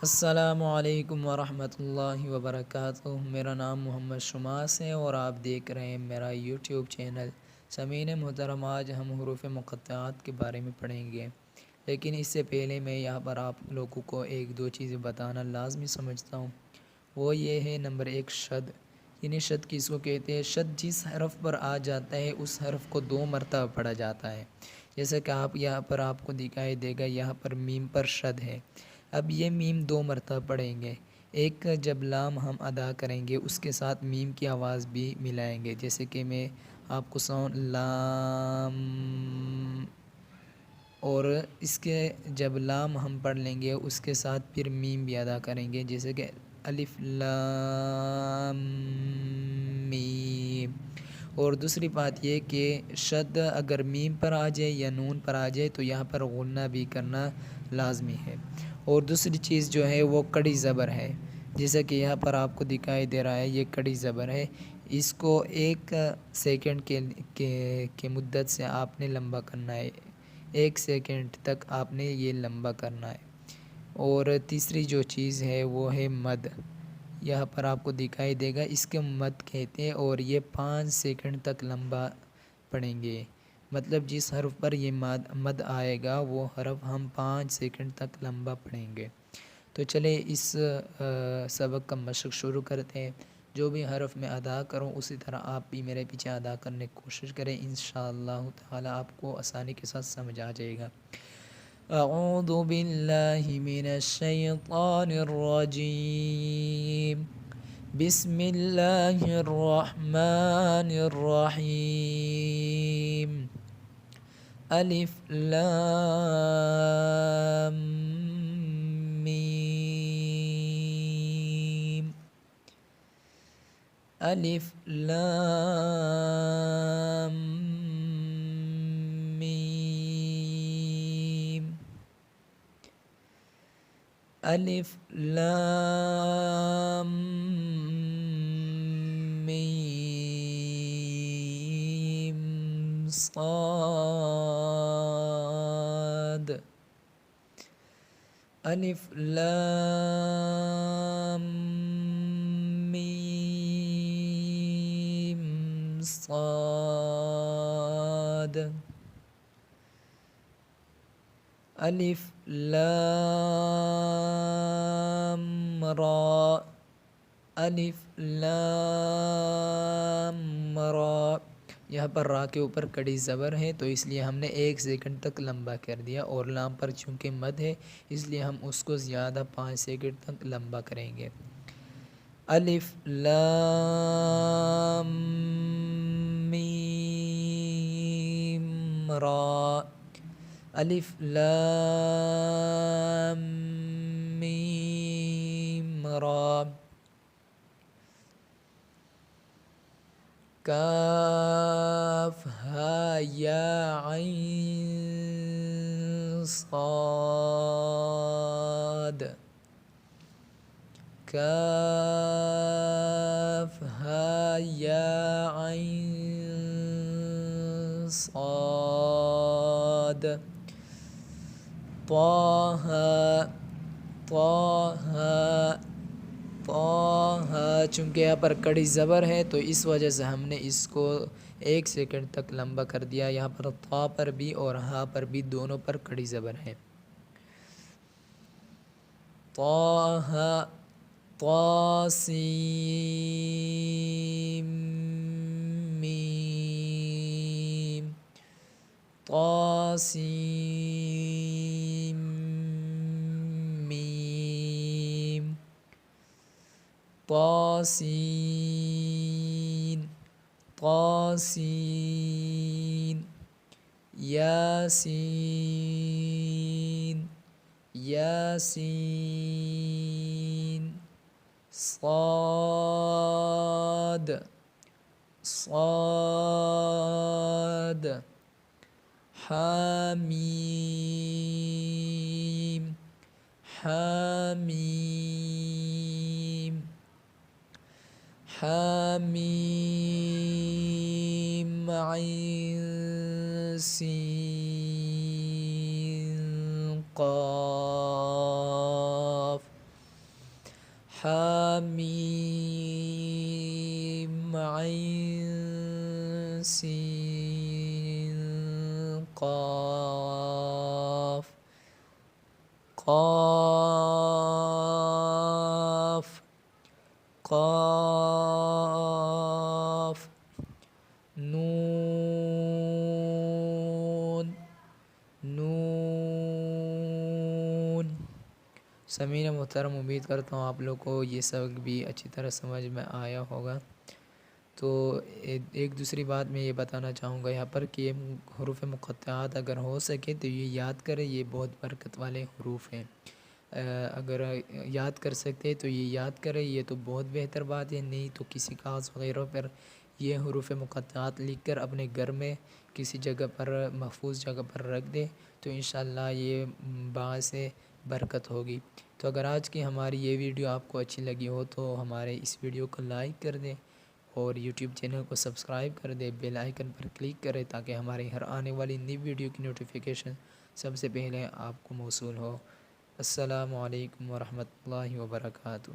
السلام علیکم ورحمۃ اللہ وبرکاتہ۔ میرا نام محمد شماس ہے اور آپ دیکھ رہے ہیں میرا یوٹیوب چینل۔ سامعین محترم، آج ہم حروف مقطعات کے بارے میں پڑھیں گے، لیکن اس سے پہلے میں یہاں پر آپ لوگوں کو ایک دو چیزیں بتانا لازمی سمجھتا ہوں۔ وہ یہ ہے، نمبر ایک، شد، یعنی شد کس کو کہتے ہیں؟ شد جس حرف پر آ جاتا ہے اس حرف کو 2 مرتبہ پڑھا جاتا ہے، جیسا کہ یہاں پر آپ کو دکھائی دے گا۔ یہاں پر میم پر شد ہے، اب یہ میم 2 مرتبہ پڑھیں گے۔ ایک جب لام ہم ادا کریں گے اس کے ساتھ میم کی آواز بھی ملائیں گے، جیسے کہ میں آپ کو ساؤنڈ لام، اور اس کے جب لام ہم پڑھ لیں گے اس کے ساتھ پھر میم بھی ادا کریں گے، جیسے کہ الف لام میم۔ اور دوسری بات یہ کہ شد اگر میم پر آ جائے یا نون پر آ جائے تو یہاں پر غنہ بھی کرنا لازمی ہے۔ اور دوسری چیز جو ہے وہ کڑی زبر ہے، جیسا کہ یہاں پر آپ کو دکھائی دے رہا ہے، یہ کڑی زبر ہے۔ اس کو 1 سیکنڈ کے مدت سے آپ نے لمبا کرنا ہے، 1 سیکنڈ تک آپ نے یہ لمبا کرنا ہے۔ اور تیسری جو چیز ہے وہ ہے مد، یہاں پر آپ کو دکھائی دے گا، اس کے مد کہتے ہیں، اور یہ 5 سیکنڈ تک لمبا پڑھیں گے۔ مطلب جس حرف پر یہ مد آئے گا وہ حرف ہم 5 سیکنڈ تک لمبا پڑھیں گے۔ تو چلے اس سبق کا مشق شروع کرتے ہیں۔ جو بھی حرف میں ادا کروں اسی طرح آپ بھی میرے پیچھے ادا کرنے کی کوشش کریں، انشاءاللہ تعالی آپ کو آسانی کے ساتھ سمجھ آ جائے گا۔ اعوذ باللہ من الشیطان الرجیم، بسم اللہ الرحمن الرحیم، الف لام میم، الف لام میم، الف لام میم صاد، الف لام میم صاد، الف لام را، الف لام را۔ یہاں پر را کے اوپر کڑی زبر ہے تو اس لیے ہم نے 1 سیکنڈ تک لمبا کر دیا، اور لام پر چونکہ مد ہے اس لیے ہم اس کو زیادہ 5 سیکنڈ تک لمبا کریں گے۔ الف لام میم را، الف لام میم را، کاف ہا یا عین صاد، کاف ہا یا عین صاد، طٰ طٰ طٰ، چونکہ یہاں پر کڑی زبر ہے تو اس وجہ سے ہم نے اس کو 1 سیکنڈ تک لمبا کر دیا۔ یہاں پر طا پر بھی اور ہا پر بھی دونوں پر کڑی زبر ہے۔ طٰ طاسیم میم، طاسیم میم، طاسین طاسین، یاسین یاسین، صاد صاد، حامیم حامیم، حامیم عین سین قاف، میم عین سین قاف قاف قاف نون نون۔ سامعین محترم، امید کرتا ہوں آپ لوگ کو یہ سبق بھی اچھی طرح سمجھ میں آیا ہوگا۔ تو ایک دوسری بات میں یہ بتانا چاہوں گا یہاں پر کہ حروف مقطعات اگر ہو سکے تو یہ یاد کریں، یہ بہت برکت والے حروف ہیں۔ اگر یاد کر سکتے تو یہ یاد کریں، یہ تو بہت بہتر بات ہے، نہیں تو کسی کاغذ وغیرہ پر یہ حروف مقطعات لکھ کر اپنے گھر میں کسی جگہ پر محفوظ جگہ پر رکھ دیں تو انشاءاللہ یہ باعث برکت ہوگی۔ تو اگر آج کی ہماری یہ ویڈیو آپ کو اچھی لگی ہو تو ہمارے اس ویڈیو کو لائک کر دیں اور یوٹیوب چینل کو سبسکرائب کر دیں، بیل آئیکن پر کلک کریں تاکہ ہماری ہر آنے والی نئی ویڈیو کی نوٹیفیکیشن سب سے پہلے آپ کو موصول ہو۔ السلام علیکم ورحمۃ اللہ وبرکاتہ۔